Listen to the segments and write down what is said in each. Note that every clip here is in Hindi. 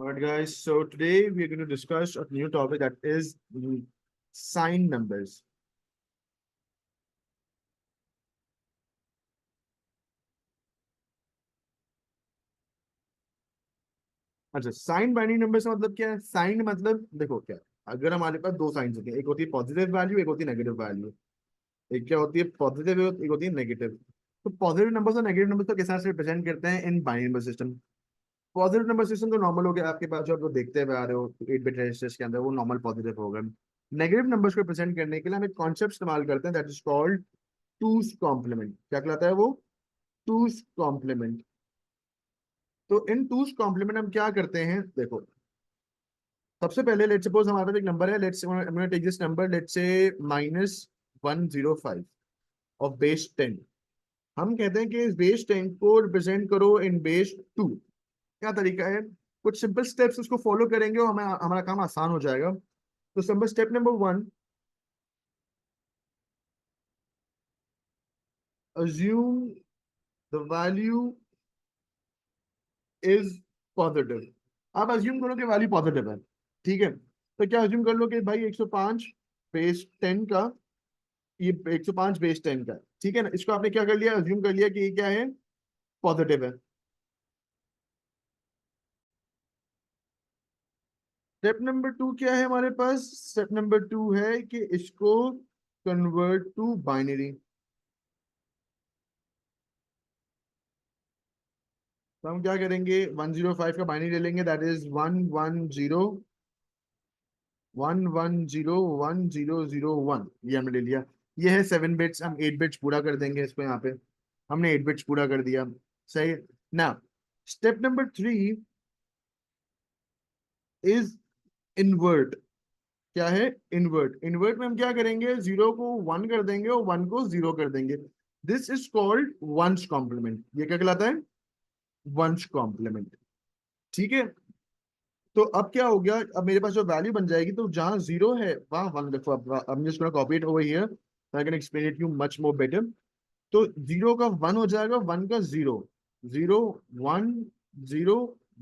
Alright, guys. So today we are going to discuss a new topic that is sign numbers. अच्छा, साइन बाइनरी नंबर से मतलब क्या है? साइन मतलब देखो क्या है? अगर हमारे पास दो साइंस होती है, एक होती है पॉजिटिव वैल्यू, एक होती है नेगेटिव वैल्यू। एक क्या होती है पॉजिटिव, एक होती है नेगेटिव। तो पॉजिटिव नंबर्स और नेगेटिव नंबर्स को किस तरह से रिप्रेजेंट करते हैं in binary number system? Positive number system तो नॉर्मल हो गया आपके पास, जो आप लोग देखते हुए आ रहे हो 8 बिट रजिस्टर्स के अंदर, वो नॉर्मल पॉजिटिव होगा। नेगेटिव नंबर्स को रिप्रेजेंट करने के लिए हम एक कॉन्सेप्ट इस्तेमाल करते हैं, दैट इज कॉल्ड टूस कॉम्प्लीमेंट। क्या कहलाता है वो? टूस कॉम्प्लीमेंट। तो इन टूस कॉम्प्लीमेंट हम क्या करते हैं, देखो। सबसे पहले लेट्स सपोज हमारे पास एक नंबर है, let's take this number, let's say -105 of base 10। हम कहते हैं कि इस बेस 10 को रिप्रेजेंट करो इन बेस 2। क्या तरीका है? कुछ सिंपल स्टेप्स उसको फॉलो करेंगे और हमें हमारा काम आसान हो जाएगा। तो simple step number 1, assume the value is positive. आप अज्यूम करो कि वैल्यू पॉजिटिव है, ठीक है? तो क्या अज्यूम कर लो कि भाई 105 बेस 10 का, ये 105 बेस 10 का, ठीक है ना? इसको आपने क्या कर लिया? अज्यूम कर लिया कि ये क्या है? पॉजिटिव है। स्टेप नंबर 2 क्या है हमारे पास? स्टेप नंबर 2 है कि इसको कन्वर्ट टू बाइनरी। तो हम क्या करेंगे? 105 का बाइनरी ले लेंगे, दैट इज 110 110 100 1, ये हमने ले लिया। ये है 7 बिट्स, हम 8 बिट्स पूरा कर देंगे इसको यहाँ पे। हमने 8 बिट्स पूरा कर दिया। सही ना? Step number 3 is invert. क्या है? इन्वर्ट। इन्वर्ट में हम क्या करेंगे? 0 को 1 कर देंगे और 1 को 0 कर देंगे। दिस इज कॉल्ड वंश कॉम्प्लीमेंट। ये क्या कहलाता है? वंश कॉम्प्लीमेंट। ठीक है। तो अब क्या हो गया? अब मेरे पास जो वैल्यू बन जाएगी, तो जहां 0 है वहां 1 देखो। अब just gonna copy it over here, I can explain it you much more better. तो 0 का 1 हो जाएगा, 1 का 0। 0 1 0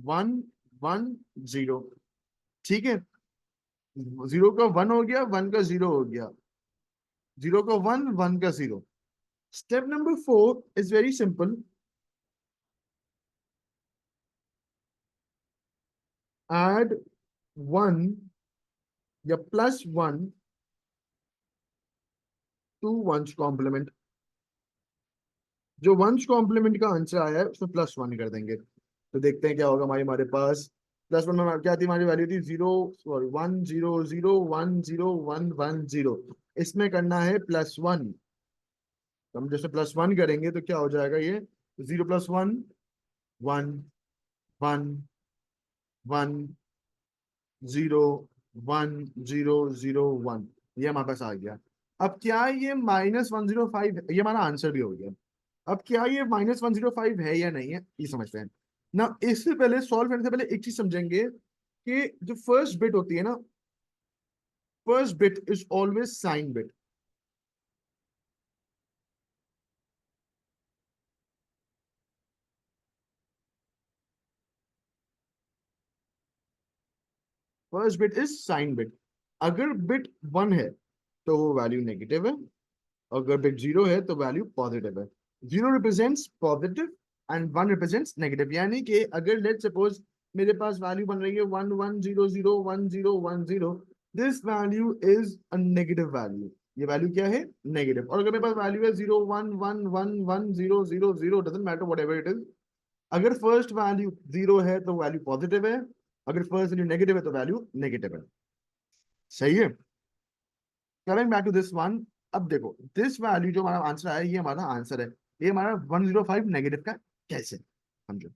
1 1 0। ठीक है। 0 का 1 हो गया, 1 का 0 हो गया। 0 का 1, 1 का 0। Step number 4 is very simple. Add 1 या +1 टू वंश कॉम्प्लीमेंट। जो वंश कॉम्प्लीमेंट का आंसर आया है उसमें +1 कर देंगे। तो देखते हैं क्या होगा। हमारे हमारे पास +1 में क्या थी? हमारी वैल्यू थी 0, सॉरी 1 0 0 1 0 1 1 0। इसमें करना है +1। तो हम जैसे +1 करेंगे तो क्या हो जाएगा? ये 0 + 1 1 1 1 0 1 0 0 1। ये हमारे पास आ गया। अब क्या ये -105, ये हमारा आंसर भी हो गया। अब क्या ये -105 है या नहीं है, ये समझते हैं ना। इससे पहले, सॉल्व करने से पहले एक चीज समझेंगे कि जो फर्स्ट बिट होती है ना, first bit is always sign bit. First bit is sign bit. अगर बिट 1 है तो वो वैल्यू नेगेटिव है, अगर बिट 0 है तो वैल्यू पॉजिटिव है। 0 represents positive and 1 represents negative. यानी कि अगर लेट सपोज मेरे पास वैल्यू बन रही है 1 1 0 0 1 0 1 0, this value is a negative value. ये वैल्यू क्या है? नेगेटिव। और अगर मेरे पास वैल्यू है 0 1 1 1 1 0 0 0, doesn't matter what ever it is. अगर फर्स्ट वैल्यू 0 है तो वैल्यू पॉजिटिव है, अगर फर्स्ट वैल्यू नेगेटिव है तो वैल्यू नेगेटिव है। सही है। Coming back to this one. अब देखो, दिस वैल्यू जो हमारा आंसर आया, ये हमारा आंसर है। ये हमारा 105 नेगेटिव का कैसे? समझो।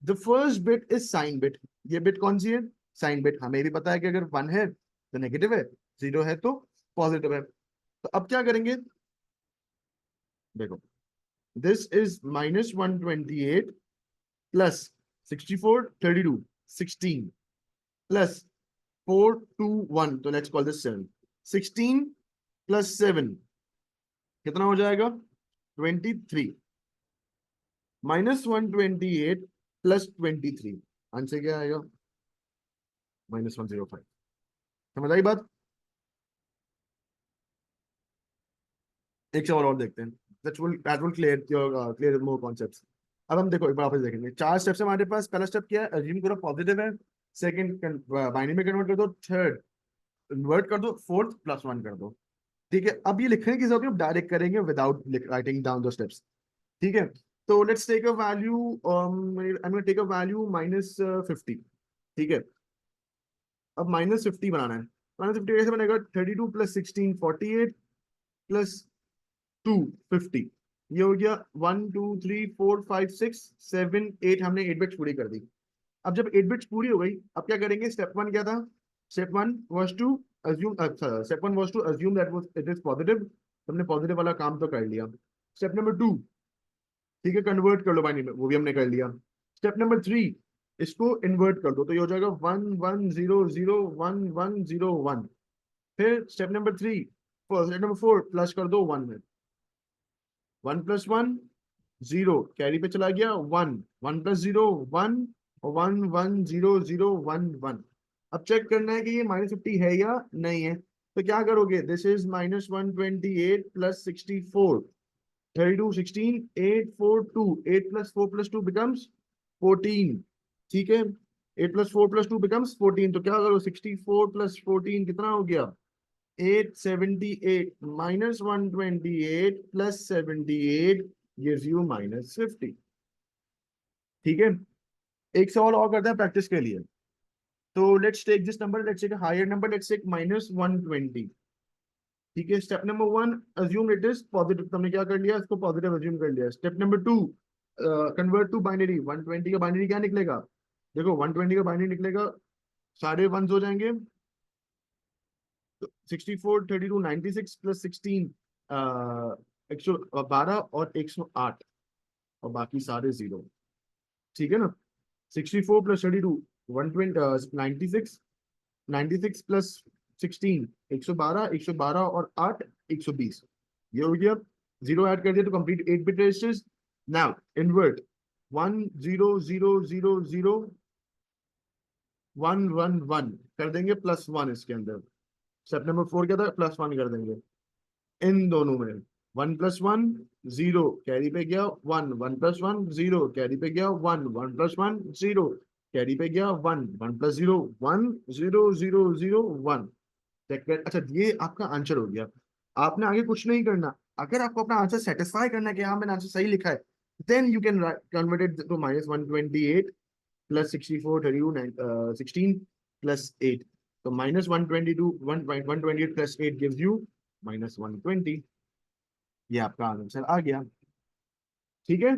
The first bit is sign bit. ये बिट कौन सी है? Sign bit. हमें भी पता है कि अगर 1 है तो नेगेटिव है, 0 है तो पॉजिटिव है। तो अब क्या करेंगे? देखो, दिस इज -128 +64 32 16 +4 2 1, तो लेट्स कॉल दिस 7। 16 +7 कितना हो जाएगा? 23। -128 +23, आंसर क्या आएगा? -105। समझ आई बात? एक सवाल और देखते हैं, that will clear more concepts। अब हम देखो एक बार वापस देखेंगे, 4 स्टेप्स है हमारे पास। पहला स्टेप क्या है, अज्यूम करो पॉजिटिव है, सेकंड बाइनरी में कन्वर्ट कर दो, थर्ड कन्वर्ट कर दो, फोर्थ +1 कर दो। ठीक है, अब ये लिखने की जरूरत नहीं, डायरेक्ट करेंगे without writing down the steps. ठीक है, तो let's take a value, I am gonna take a value -50। ठीक है, अब -50 बनाना है। -50 कैसे बनेगा, 32 + 16 48 +2 50। ये हो गया 1 2 3 4 5 6 7 8, हमने 8 बिट्स पूरी कर दी। अब जब 8 बिट्स पूरी हो गई, अब क्या करेंगे, स्टेप वन क्या था, step one was to assume, step one was to assume that was it is positive, हमने पॉजिटिव वाला काम तो कर लिया। स्टेप नंबर 2, ठीक है, कन्वर्ट कर लो बाइनरी में, वो भी हमने कर लिया। स्टेप नंबर 3, इसको इन्वर्ट कर दो, तो ये हो जाएगा 1 1 0 0 1 1 0 1। फिर step number 3, step number 4, plus कर दो 1 में, 1 + 1 0, कैरी पे चला गया 1, 1 + 0 1, 1 1 0 0 1 1। अब चेक करना है कि ये -50 है या नहीं है, तो क्या करोगे, दिस इज -128 + 64, 32 16 8 4 2, 8 + 4 + 2 becomes 14। ठीक है, 8 + 4 + 2 becomes 14, तो क्या करो, 64 + 14 कितना हो गया, 878, -128 + 78 gives you -50। ठीक है, एक सवाल और करते हैं प्रैक्टिस के लिए। तो let's take this number, let's take higher number, let's take -120। ठीक है, step number 1, assume it is positive, तुमने क्या कर लिया, इसको पॉजिटिव अज्यूम कर लिया। Step number 2, convert to binary. 120 का बाइनरी क्या निकलेगा, देखो 120 का बाइनरी निकलेगा, सारे वंस हो जाएंगे, 64 32 96 + 16 112 और 108, और बाकी सारे जीरो। ठीक है ना, 64 + 32 120, 96, 96 + 16 112, 112 और 8 120, ये हो गया। जीरो ऐड कर दिया तो complete 8 bit registers. Now invert 1 0 0 0 0 1 1 1 कर देंगे, +1 इसके अंदर। स्टेप नंबर 4 क्या था, +1 कर देंगे इन दोनों में। 1 + 1 0, कैरी पे गया 1, 1 + 1 0, कैरी पे गया 1, 1 + 1 0, कैरी पे गया 1, 1 + 0 1 0 0 0 1। अच्छा, ये आपका आंसर हो गया, आपने आगे कुछ नहीं करना। अगर आपको अपना आंसर सेटिस्फाई करना है कि हाँ मैंने आंसर सही लिखा है, then you can convert it to -128 + 64 32 16 + 8। तो -122 128 + 8 gives you -120। ये आपका आंसर आ गया। ठीक है,